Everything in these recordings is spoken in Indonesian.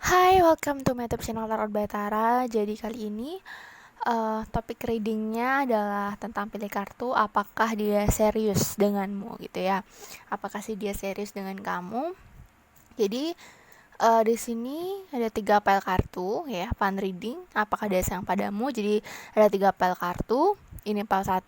Hai, welcome to my YouTube channel Tarot by Tara. Jadi kali ini topik readingnya adalah tentang pilih kartu. Apakah dia serius denganmu gitu ya? Apakah sih dia serius dengan kamu? Jadi di sini ada 3 pile kartu ya, fun reading. Apakah dia sayang padamu? Jadi ada 3 pile kartu. Ini pile 1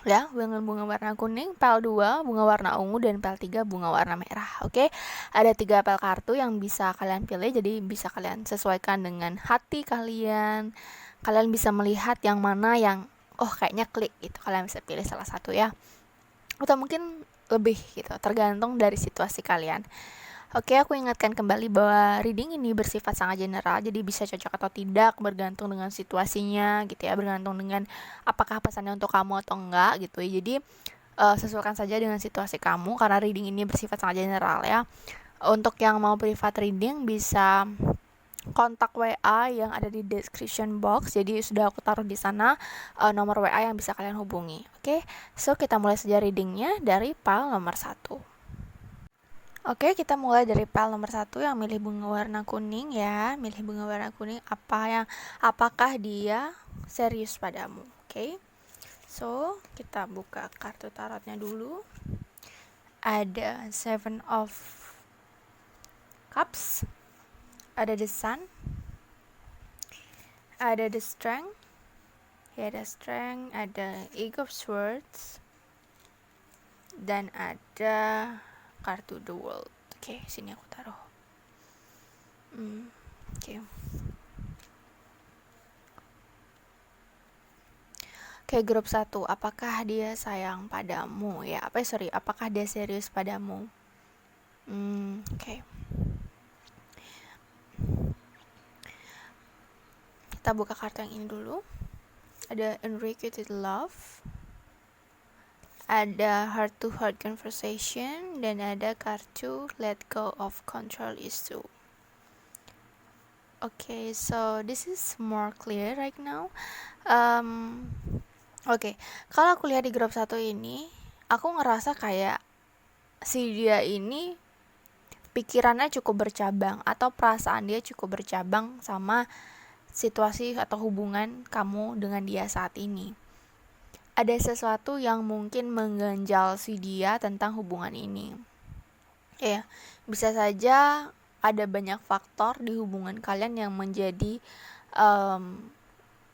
ya, dengan bunga warna kuning, pel 2 bunga warna ungu, dan pel 3 bunga warna merah. Oke, ada 3 pel kartu yang bisa kalian pilih, jadi bisa kalian sesuaikan dengan hati kalian. Kalian bisa melihat yang mana yang kayaknya klik gitu, kalian bisa pilih salah satu ya, atau mungkin lebih gitu, tergantung dari situasi kalian. Oke, aku ingatkan kembali bahwa reading ini bersifat sangat general, jadi bisa cocok atau tidak bergantung dengan situasinya gitu ya, bergantung dengan apakah pesannya untuk kamu atau enggak gitu ya. Jadi sesuaikan saja dengan situasi kamu, karena reading ini bersifat sangat general ya. Untuk yang mau private reading bisa kontak WA yang ada di description box, jadi sudah aku taruh di sana nomor WA yang bisa kalian hubungi. Oke, so kita mulai saja readingnya dari pile nomor 1. Oke, kita mulai dari pile nomor 1 yang milih bunga warna kuning ya. Milih bunga warna kuning, apakah dia serius padamu? Oke. So, kita buka kartu tarotnya dulu. Ada Seven of Cups, ada the Sun, ada the Strength, ya ada Strength, ada Eight of Swords, dan ada kartu The World. Oke, sini aku taruh. Oke, grup 1, apakah dia sayang padamu ya? Apakah dia serius padamu? Oke. Kita buka kartu yang ini dulu. Ada Unrequited Love, ada Heart to Heart Conversation, dan ada kartu Let Go of Control Issue. Okay, so this is more clear right now. Oke, kalau aku lihat di grup 1 ini, aku ngerasa kayak si dia ini pikirannya cukup bercabang, atau perasaan dia cukup bercabang sama situasi atau hubungan kamu dengan dia saat ini. Ada sesuatu yang mungkin mengganjal si dia tentang hubungan ini. Ya, bisa saja ada banyak faktor di hubungan kalian yang menjadi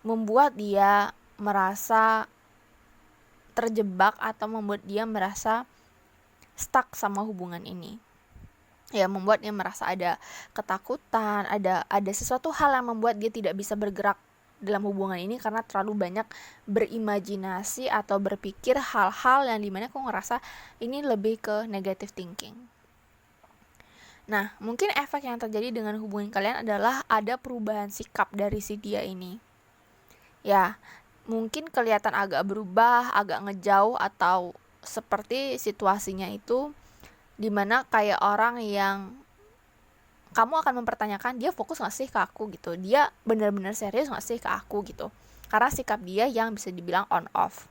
membuat dia merasa terjebak atau membuat dia merasa stuck sama hubungan ini. Ya, membuat dia merasa ada ketakutan, ada sesuatu hal yang membuat dia tidak bisa bergerak dalam hubungan ini karena terlalu banyak berimajinasi atau berpikir hal-hal yang dimana aku ngerasa ini lebih ke negative thinking. Nah, mungkin efek yang terjadi dengan hubungan kalian adalah ada perubahan sikap dari si dia ini. Ya, mungkin kelihatan agak berubah, agak ngejauh, atau seperti situasinya itu dimana kayak orang yang kamu akan mempertanyakan, dia fokus gak sih ke aku gitu, dia benar-benar serius gak sih ke aku gitu, karena sikap dia yang bisa dibilang on off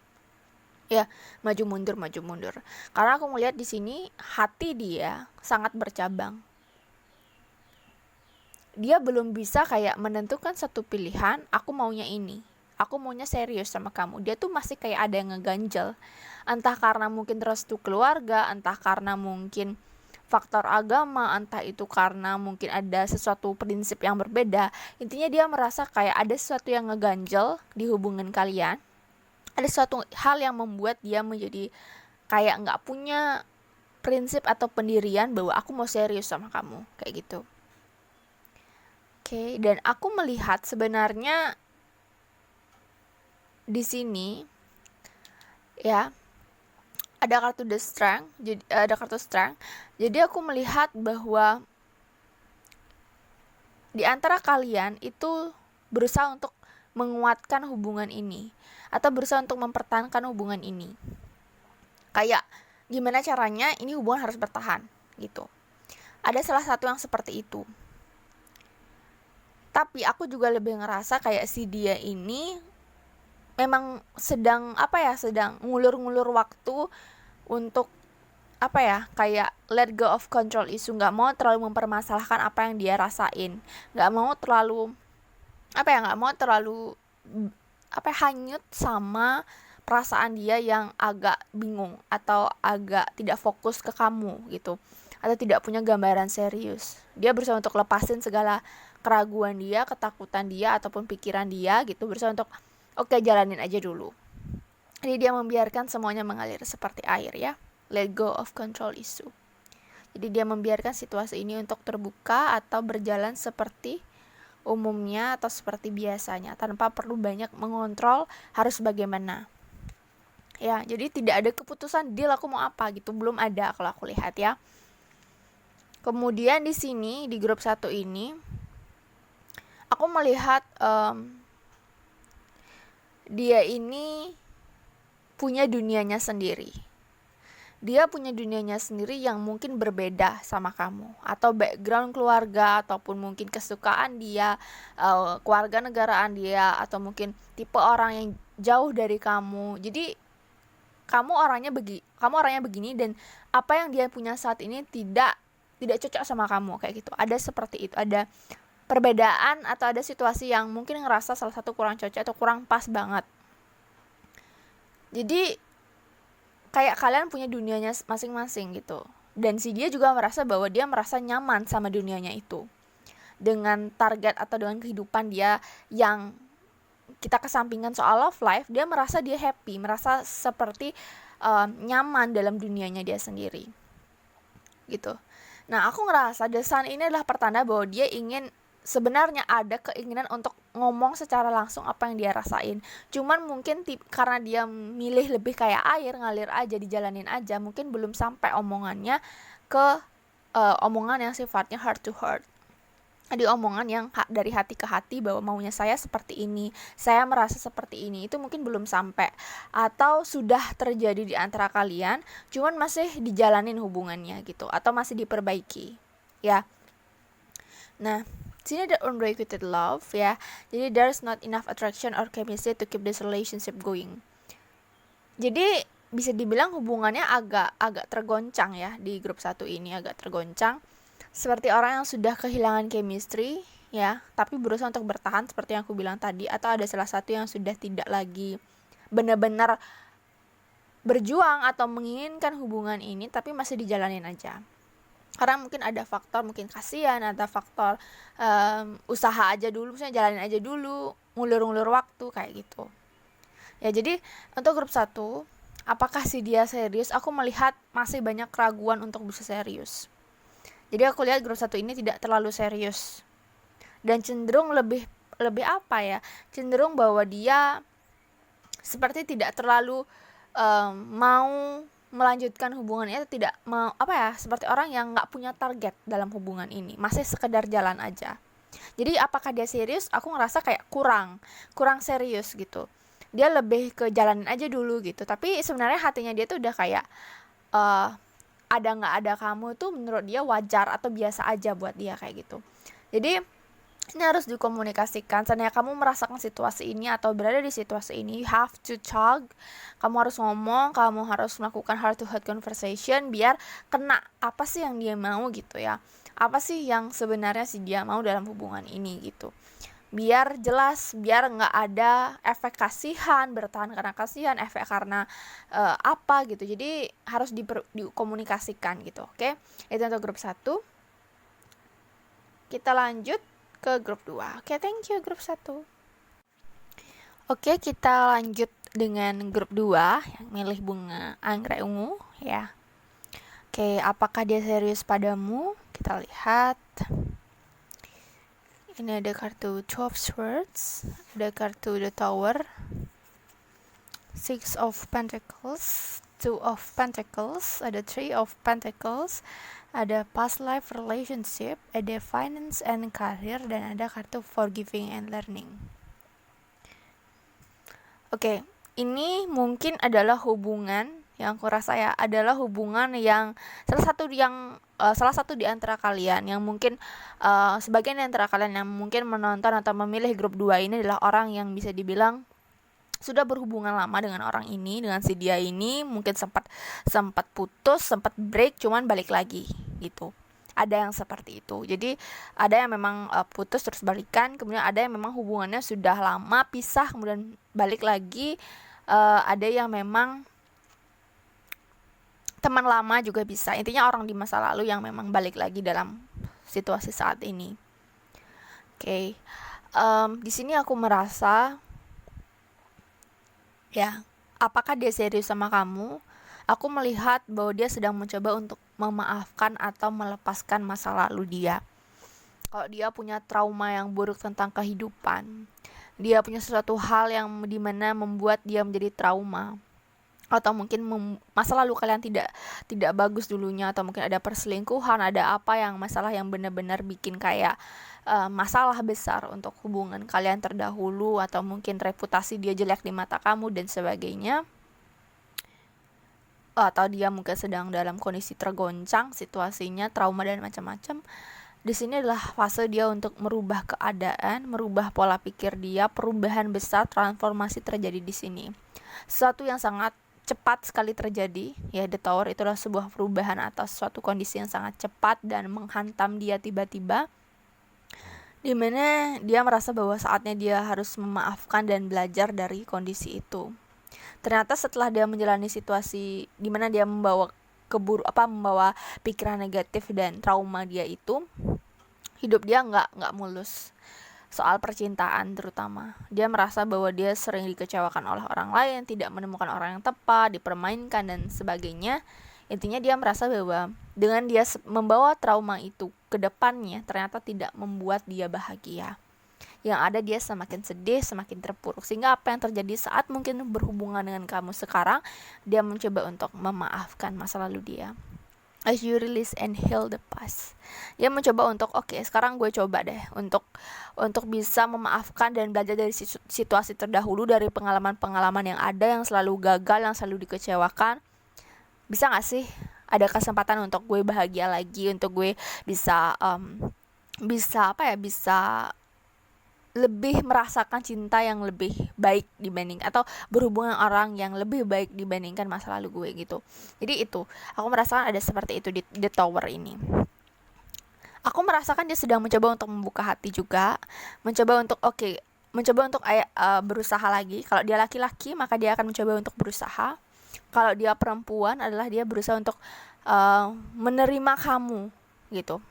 ya, maju mundur. Karena aku melihat di sini hati dia sangat bercabang. Dia belum bisa kayak menentukan satu pilihan, aku maunya ini, aku maunya serius sama kamu. Dia tuh masih kayak ada yang ngeganjel, entah karena mungkin restu keluarga, entah karena mungkin faktor agama, entah itu karena mungkin ada sesuatu prinsip yang berbeda. Intinya dia merasa kayak ada sesuatu yang ngeganjel di hubungan kalian, ada sesuatu hal yang membuat dia menjadi kayak gak punya prinsip atau pendirian bahwa aku mau serius sama kamu, kayak gitu. Oke, dan aku melihat sebenarnya di sini ya ada kartu The Strength, ada kartu Strength. Jadi aku melihat bahwa di antara kalian itu berusaha untuk menguatkan hubungan ini atau berusaha untuk mempertahankan hubungan ini. Kayak gimana caranya ini hubungan harus bertahan gitu. Ada salah satu yang seperti itu. Tapi aku juga lebih ngerasa kayak si dia ini memang sedang ngulur-ngulur waktu untuk kayak let go of control isu, nggak mau terlalu mempermasalahkan apa yang dia rasain, nggak mau terlalu hanyut sama perasaan dia yang agak bingung atau agak tidak fokus ke kamu gitu, atau tidak punya gambaran serius. Dia berusaha untuk lepasin segala keraguan dia, ketakutan dia, ataupun pikiran dia gitu, berusaha untuk jalanin aja dulu. Jadi dia membiarkan semuanya mengalir seperti air ya. Let go of control issue. Jadi dia membiarkan situasi ini untuk terbuka atau berjalan seperti umumnya atau seperti biasanya, tanpa perlu banyak mengontrol harus bagaimana. Ya, jadi tidak ada keputusan deal aku mau apa gitu, belum ada kalau aku lihat ya. Kemudian di sini di grup 1 ini aku melihat dia ini punya dunianya sendiri. Dia punya dunianya sendiri yang mungkin berbeda sama kamu, atau background keluarga, ataupun mungkin kesukaan dia, keluarga negaraan dia, atau mungkin tipe orang yang jauh dari kamu. Jadi kamu orangnya begini, dan apa yang dia punya saat ini tidak cocok sama kamu kayak gitu. Ada seperti itu, ada perbedaan atau ada situasi yang mungkin ngerasa salah satu kurang cocok atau kurang pas banget. Jadi kayak kalian punya dunianya masing-masing gitu, dan si dia juga merasa bahwa dia merasa nyaman sama dunianya itu, dengan target atau dengan kehidupan dia yang kita kesampingkan soal love life. Dia merasa dia happy, merasa seperti nyaman dalam dunianya dia sendiri gitu. Nah, aku ngerasa The Sun ini adalah pertanda bahwa dia sebenarnya ada keinginan untuk ngomong secara langsung apa yang dia rasain. Cuman mungkin karena dia milih lebih kayak air, ngalir aja, dijalanin aja, mungkin belum sampai omongannya ke omongan yang sifatnya heart to heart. Ada omongan yang dari hati ke hati bahwa maunya saya seperti ini, saya merasa seperti ini, itu mungkin belum sampai, atau sudah terjadi di antara kalian, cuman masih dijalanin hubungannya gitu, atau masih diperbaiki ya. Nah, sini ada unrequited love ya. Jadi there's not enough attraction or chemistry to keep this relationship going. Jadi bisa dibilang hubungannya agak tergoncang ya, di grup 1 ini agak tergoncang. Seperti orang yang sudah kehilangan chemistry ya, tapi berusaha untuk bertahan seperti yang aku bilang tadi, atau ada salah satu yang sudah tidak lagi benar-benar berjuang atau menginginkan hubungan ini, tapi masih dijalanin aja. Karena mungkin ada faktor, mungkin kasihan, ada faktor usaha aja dulu, misalnya jalanin aja dulu, ngulur-ngulur waktu kayak gitu. Ya, jadi untuk grup 1, apakah si dia serius? Aku melihat masih banyak keraguan untuk bisa serius. Jadi aku lihat grup 1 ini tidak terlalu serius, dan cenderung lebih cenderung bahwa dia seperti tidak terlalu mau melanjutkan hubungan itu, tidak mau seperti orang yang nggak punya target dalam hubungan ini, masih sekedar jalan aja. Jadi apakah dia serius? Aku ngerasa kayak kurang serius gitu. Dia lebih ke jalanin aja dulu gitu, tapi sebenarnya hatinya dia tuh udah kayak ada nggak ada kamu tuh menurut dia wajar atau biasa aja buat dia kayak gitu. Jadi ini harus dikomunikasikan. Seandainya kamu merasakan situasi ini atau berada di situasi ini, you have to talk. Kamu harus ngomong, kamu harus melakukan heart to heart conversation biar kena apa sih yang dia mau gitu ya. Apa sih yang sebenarnya si dia mau dalam hubungan ini gitu. Biar jelas, biar nggak ada efek kasihan, bertahan karena kasihan, efek karena apa gitu. Jadi harus dikomunikasikan gitu, oke? Itu untuk grup 1. Kita lanjut ke grup 2. Oke, thank you grup 1. Oke, kita lanjut dengan grup 2 yang milih bunga anggrek ungu ya. Oke, apakah dia serius padamu? Kita lihat. Ini ada kartu Two of Swords, ada kartu The Tower, Six of Pentacles, Two of Pentacles, ada Three of Pentacles, ada Past Life Relationship, ada Finance and Career, dan ada kartu Forgiving and Learning. Oke, ini mungkin adalah hubungan yang aku rasa ya, adalah hubungan yang salah satu di antara kalian yang mungkin sebagian di antara kalian yang mungkin menonton atau memilih grup 2 ini adalah orang yang bisa dibilang sudah berhubungan lama dengan orang ini, dengan si dia ini, mungkin sempat putus, sempat break, cuman balik lagi gitu. Ada yang seperti itu. Jadi ada yang memang putus terus balikan, kemudian ada yang memang hubungannya sudah lama pisah kemudian balik lagi. Ada yang memang teman lama juga bisa. Intinya orang di masa lalu yang memang balik lagi dalam situasi saat ini. Oke. Di sini aku merasa ya, apakah dia serius sama kamu? Aku melihat bahwa dia sedang mencoba untuk memaafkan atau melepaskan masa lalu dia. Kalau dia punya trauma yang buruk tentang kehidupan, dia punya sesuatu hal yang dimana membuat dia menjadi trauma, atau mungkin masa lalu kalian tidak bagus dulunya, atau mungkin ada perselingkuhan, ada apa yang masalah yang benar-benar bikin kayak masalah besar untuk hubungan kalian terdahulu, atau mungkin reputasi dia jelek di mata kamu dan sebagainya, atau dia mungkin sedang dalam kondisi tergoncang situasinya, trauma dan macam-macam. Di sini adalah fase dia untuk merubah keadaan, merubah pola pikir dia, perubahan besar, transformasi terjadi di sini. Sesuatu yang sangat cepat sekali terjadi, ya, The Tower itu adalah sebuah perubahan atau suatu kondisi yang sangat cepat dan menghantam dia tiba-tiba, dimana dia merasa bahwa saatnya dia harus memaafkan dan belajar dari kondisi itu. Ternyata setelah dia menjalani situasi dimana dia membawa pikiran negatif dan trauma dia itu, hidup dia nggak mulus. Soal percintaan terutama, dia merasa bahwa dia sering dikecewakan oleh orang lain, tidak menemukan orang yang tepat, dipermainkan dan sebagainya. Intinya dia merasa bahwa dengan dia membawa trauma itu ke depannya, ternyata tidak membuat dia bahagia. Yang ada dia semakin sedih, semakin terpuruk. Sehingga apa yang terjadi saat mungkin berhubungan dengan kamu sekarang, dia mencoba untuk memaafkan masa lalu dia. As you release and heal the past, dia mencoba untuk sekarang gue coba deh untuk bisa memaafkan dan belajar dari situasi terdahulu, dari pengalaman-pengalaman yang ada yang selalu gagal, yang selalu dikecewakan. Bisa gak sih ada kesempatan untuk gue bahagia lagi, untuk gue bisa bisa lebih merasakan cinta yang lebih baik dibanding, atau berhubungan orang yang lebih baik dibandingkan masa lalu gue gitu. Jadi itu, aku merasakan ada seperti itu di The Tower ini. Aku merasakan dia sedang mencoba untuk membuka hati juga, mencoba untuk berusaha lagi. Kalau dia laki-laki, maka dia akan mencoba untuk berusaha. Kalau dia perempuan, adalah dia berusaha untuk menerima kamu gitu.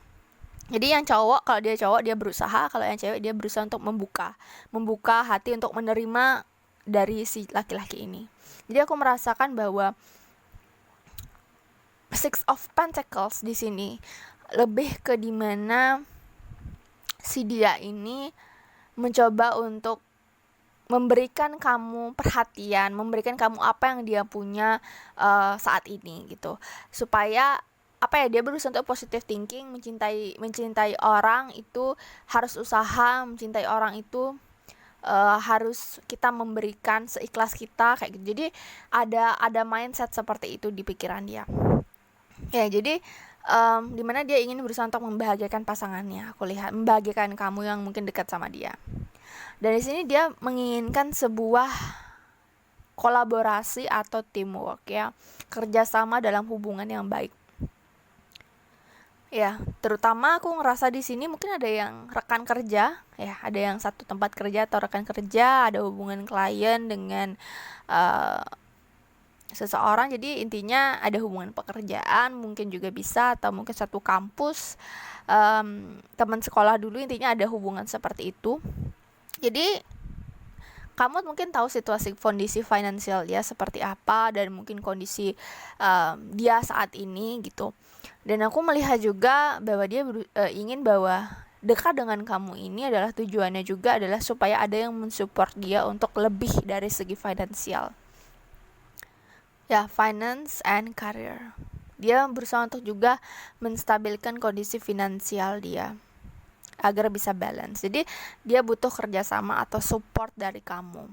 Jadi yang cowok, kalau dia cowok dia berusaha, kalau yang cewek dia berusaha untuk membuka hati untuk menerima dari si laki-laki ini. Jadi aku merasakan bahwa Six of Pentacles di sini lebih ke dimana si dia ini mencoba untuk memberikan kamu perhatian, memberikan kamu apa yang dia punya saat ini gitu, supaya dia berusaha untuk positive thinking, mencintai orang itu harus usaha, mencintai orang itu harus kita memberikan seikhlas kita kayak gitu. Jadi ada mindset seperti itu di pikiran dia. Ya, jadi dimana dia ingin berusaha untuk membahagiakan pasangannya. Aku lihat membahagiakan kamu yang mungkin dekat sama dia. Dan di sini dia menginginkan sebuah kolaborasi atau teamwork, ya, kerjasama dalam hubungan yang baik. Ya, terutama aku ngerasa di sini mungkin ada yang rekan kerja, ya, ada yang satu tempat kerja atau rekan kerja, ada hubungan klien dengan seseorang. Jadi intinya ada hubungan pekerjaan, mungkin juga bisa, atau mungkin satu kampus, teman sekolah dulu, intinya ada hubungan seperti itu. Jadi kamu mungkin tahu situasi kondisi finansial dia seperti apa, dan mungkin kondisi dia saat ini gitu. Dan aku melihat juga bahwa dia ingin bahwa dekat dengan kamu ini adalah tujuannya juga adalah supaya ada yang mensupport dia untuk lebih dari segi finansial. Ya, finance and career. Dia berusaha untuk juga menstabilkan kondisi finansial dia agar bisa balance. Jadi dia butuh kerjasama atau support dari kamu.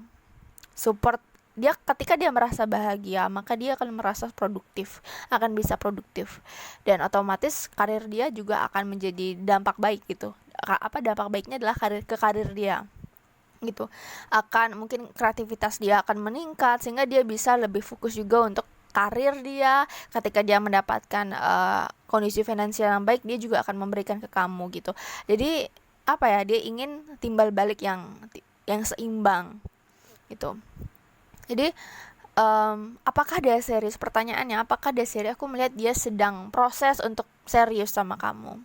Support dia, ketika dia merasa bahagia, maka dia akan merasa produktif, akan bisa produktif, dan otomatis karir dia juga akan menjadi dampak baik gitu. Dampak baiknya adalah karir dia. gitu. Akan mungkin kreativitas dia akan meningkat sehingga dia bisa lebih fokus juga untuk karir dia. Ketika dia mendapatkan kondisi finansial yang baik, dia juga akan memberikan ke kamu gitu. Jadi apa ya, dia ingin timbal balik yang seimbang gitu. Jadi apakah dia serius? Pertanyaannya, apakah dia serius? Aku melihat dia sedang proses untuk serius sama kamu.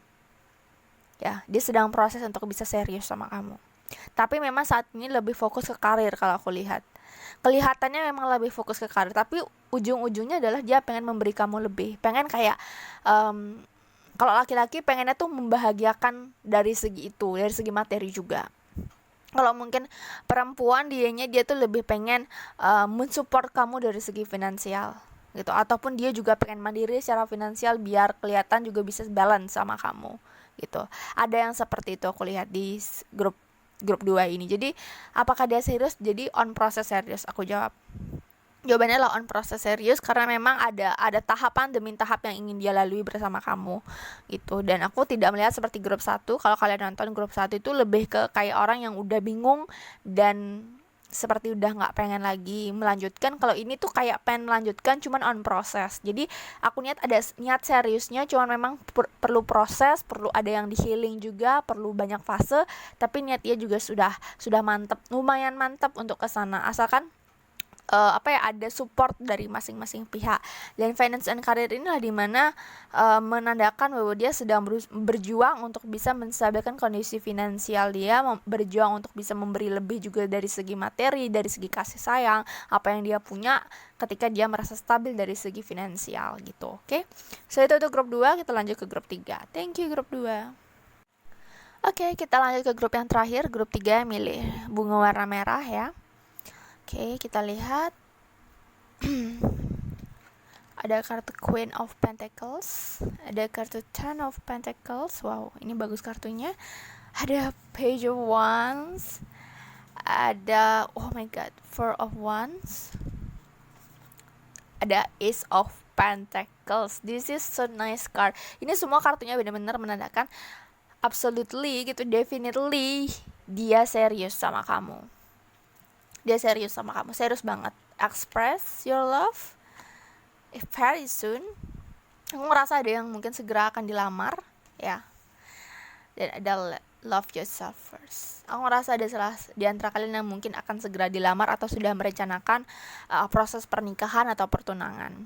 Ya, dia sedang proses untuk bisa serius sama kamu. Tapi memang saat ini lebih fokus ke karir kalau aku lihat. Kelihatannya memang lebih fokus ke karir, tapi ujung-ujungnya adalah dia pengen memberi kamu lebih. Pengen kayak kalau laki-laki pengennya tuh membahagiakan dari segi itu, dari segi materi juga. Kalau mungkin perempuan dia tuh lebih pengen mensupport kamu dari segi finansial gitu, ataupun dia juga pengen mandiri secara finansial biar kelihatan juga bisa balance sama kamu gitu. Ada yang seperti itu aku lihat di grup 2 ini. Jadi apakah dia serius? Jadi on proses serius, aku jawab. Jawabannya adalah on proses serius, karena memang ada tahapan demi tahap yang ingin dia lalui bersama kamu gitu. Dan aku tidak melihat seperti grup 1. Kalau kalian nonton grup 1 itu lebih ke kayak orang yang udah bingung dan seperti udah nggak pengen lagi melanjutkan. Kalau ini tuh kayak pengen melanjutkan cuman on proses. Jadi aku ada niat seriusnya, cuman memang perlu proses, perlu ada yang di healing juga, perlu banyak fase. Tapi niat dia juga sudah mantap, lumayan mantap untuk kesana, asalkan ada support dari masing-masing pihak. Dan finance and career inilah dimana menandakan bahwa dia sedang berjuang untuk bisa menstabilkan kondisi finansial dia, berjuang untuk bisa memberi lebih juga dari segi materi, dari segi kasih sayang, apa yang dia punya ketika dia merasa stabil dari segi finansial gitu. Oke. So itu untuk grup 2, kita lanjut ke grup 3. Thank you grup 2. Oke, kita lanjut ke grup yang terakhir, grup 3 milih bunga warna merah ya. Oke, kita lihat. Ada kartu Queen of Pentacles, ada kartu Ten of Pentacles. Wow, ini bagus kartunya. Ada Page of Wands, ada oh my god, Four of Wands, ada Ace of Pentacles. This is so nice card. Ini semua kartunya benar-benar menandakan absolutely gitu, definitely dia serius sama kamu. Dia serius sama kamu, serius banget. Express your love very soon. Aku ngerasa ada yang mungkin segera akan dilamar ya. Dan ada love yourself first. Aku ngerasa ada salah di antara kalian yang mungkin akan segera dilamar atau sudah merencanakan proses pernikahan atau pertunangan.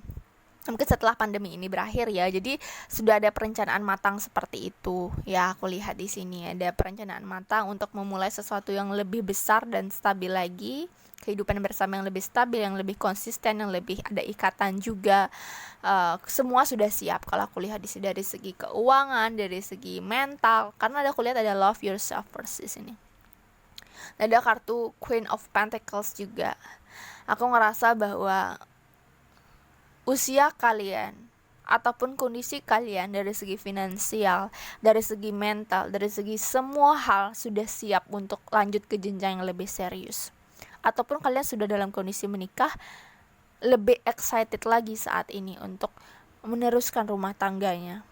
Mungkin setelah pandemi ini berakhir ya. Jadi sudah ada perencanaan matang seperti itu. Ya, aku lihat di sini ada perencanaan matang untuk memulai sesuatu yang lebih besar dan stabil lagi. Kehidupan bersama yang lebih stabil, yang lebih konsisten, yang lebih ada ikatan juga. Semua sudah siap kalau aku lihat dari segi keuangan, dari segi mental. Karena aku lihat ada love yourself first di sini. Ada kartu Queen of Pentacles juga. Aku ngerasa bahwa usia kalian ataupun kondisi kalian dari segi finansial, dari segi mental, dari segi semua hal sudah siap untuk lanjut ke jenjang yang lebih serius. Ataupun kalian sudah dalam kondisi menikah, lebih excited lagi saat ini untuk meneruskan rumah tangganya,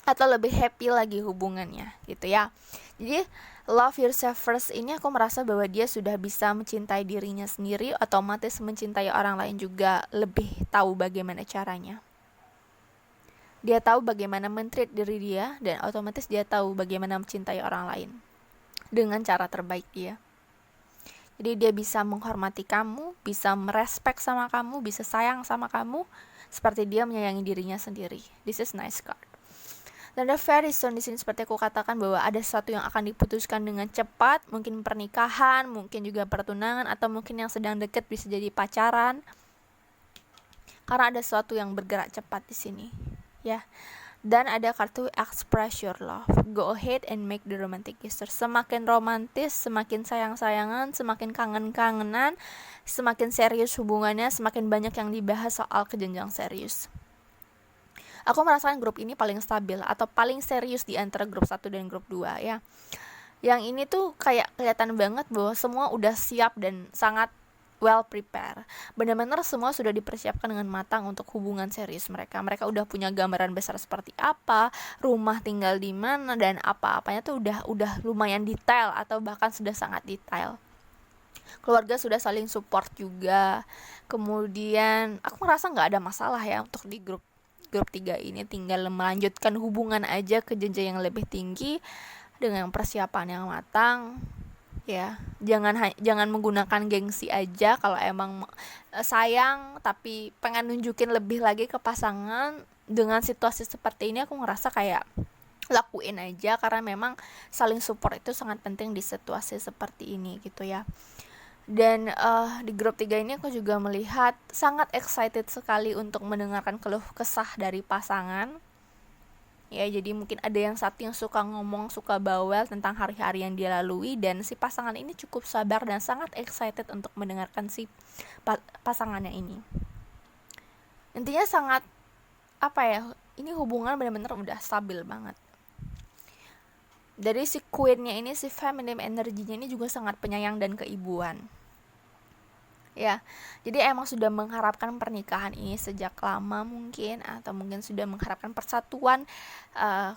atau lebih happy lagi hubungannya gitu ya. Jadi love yourself first ini aku merasa bahwa dia sudah bisa mencintai dirinya sendiri, otomatis mencintai orang lain juga lebih tahu bagaimana caranya. Dia tahu bagaimana men-treat diri dia, dan otomatis dia tahu bagaimana mencintai orang lain dengan cara terbaik dia. Jadi dia bisa menghormati kamu, bisa merespek sama kamu, bisa sayang sama kamu seperti dia menyayangi dirinya sendiri. This is nice card. Dan ada very soon di sini, seperti aku katakan bahwa ada sesuatu yang akan diputuskan dengan cepat, mungkin pernikahan, mungkin juga pertunangan, atau mungkin yang sedang dekat bisa jadi pacaran. Karena ada sesuatu yang bergerak cepat di sini, ya. Dan ada kartu express your love. Go ahead and make the romantic gesture. Semakin romantis, semakin sayang-sayangan, semakin kangen-kangenan, semakin serius hubungannya, semakin banyak yang dibahas soal ke jenjang serius. Aku merasakan grup ini paling stabil atau paling serius di antara grup 1 dan grup 2 ya. Yang ini tuh kayak kelihatan banget bahwa semua udah siap dan sangat well prepare. Benar-benar semua sudah dipersiapkan dengan matang untuk hubungan serius mereka. Mereka udah punya gambaran besar seperti apa, rumah tinggal di mana, dan apa-apanya tuh udah lumayan detail atau bahkan sudah sangat detail. keluarga sudah saling support juga. Kemudian aku ngerasa nggak ada masalah ya untuk di grup 3 ini, tinggal melanjutkan hubungan aja ke jenjang yang lebih tinggi dengan persiapan yang matang ya. Jangan menggunakan gengsi aja. Kalau emang sayang tapi pengen nunjukin lebih lagi ke pasangan dengan situasi seperti ini, aku ngerasa kayak lakuin aja, karena memang saling support itu sangat penting di situasi seperti ini gitu ya. Dan di grup 3 ini aku juga melihat sangat excited sekali untuk mendengarkan keluh kesah dari pasangan. Ya, jadi mungkin ada yang satu yang suka ngomong, suka bawel tentang hari-hari yang dia lalui, dan si pasangan ini cukup sabar dan sangat excited untuk mendengarkan si pasangannya ini. Intinya sangat ini hubungan benar-benar udah stabil banget. Dari si queennya ini, si feminine energinya ini juga sangat penyayang dan keibuan. Ya, jadi emang sudah mengharapkan pernikahan ini sejak lama mungkin, atau mungkin sudah mengharapkan persatuan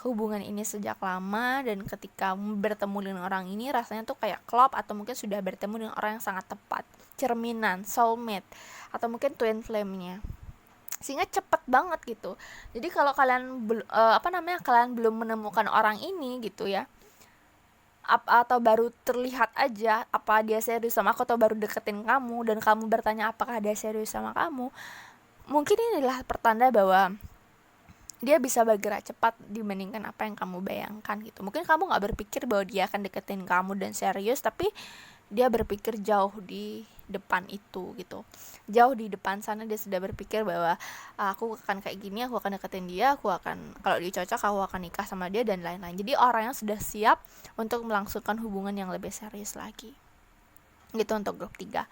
hubungan ini sejak lama, dan ketika bertemu dengan orang ini rasanya tuh kayak klop, atau mungkin sudah bertemu dengan orang yang sangat tepat, cerminan, soulmate, atau mungkin twin flame-nya, sehingga cepet banget gitu. Jadi kalau kalian kalian belum menemukan orang ini gitu ya, atau baru terlihat aja apa dia serius sama aku, atau baru deketin kamu dan kamu bertanya apakah dia serius sama kamu, mungkin inilah pertanda bahwa dia bisa bergerak cepat dibandingkan apa yang kamu bayangkan gitu. Mungkin kamu gak berpikir bahwa dia akan deketin kamu dan serius, tapi dia berpikir jauh di depan itu gitu. Jauh di depan sana dia sudah berpikir bahwa aku akan kayak gini, aku akan deketin dia, aku akan, kalau dia cocok aku akan nikah sama dia dan lain-lain. Jadi orang yang sudah siap untuk melangsungkan hubungan yang lebih serius lagi. Gitu untuk grup 3.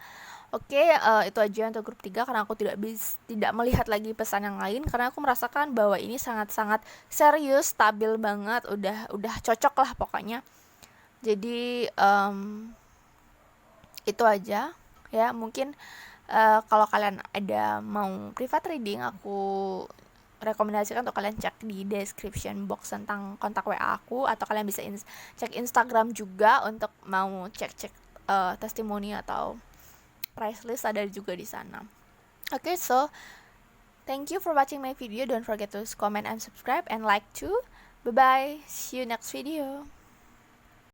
Oke, itu aja untuk grup 3, karena aku tidak melihat lagi pesan yang lain, karena aku merasakan bahwa ini sangat-sangat serius, stabil banget, udah cocok lah pokoknya. Jadi itu aja ya. Mungkin kalau kalian ada mau private reading, aku rekomendasikan untuk kalian cek di description box tentang kontak WA aku, atau kalian bisa cek Instagram juga untuk mau cek testimoni atau price list, ada juga di sana. Okay, so thank you for watching my video. Don't forget to comment and subscribe and like too. Bye bye, see you next video.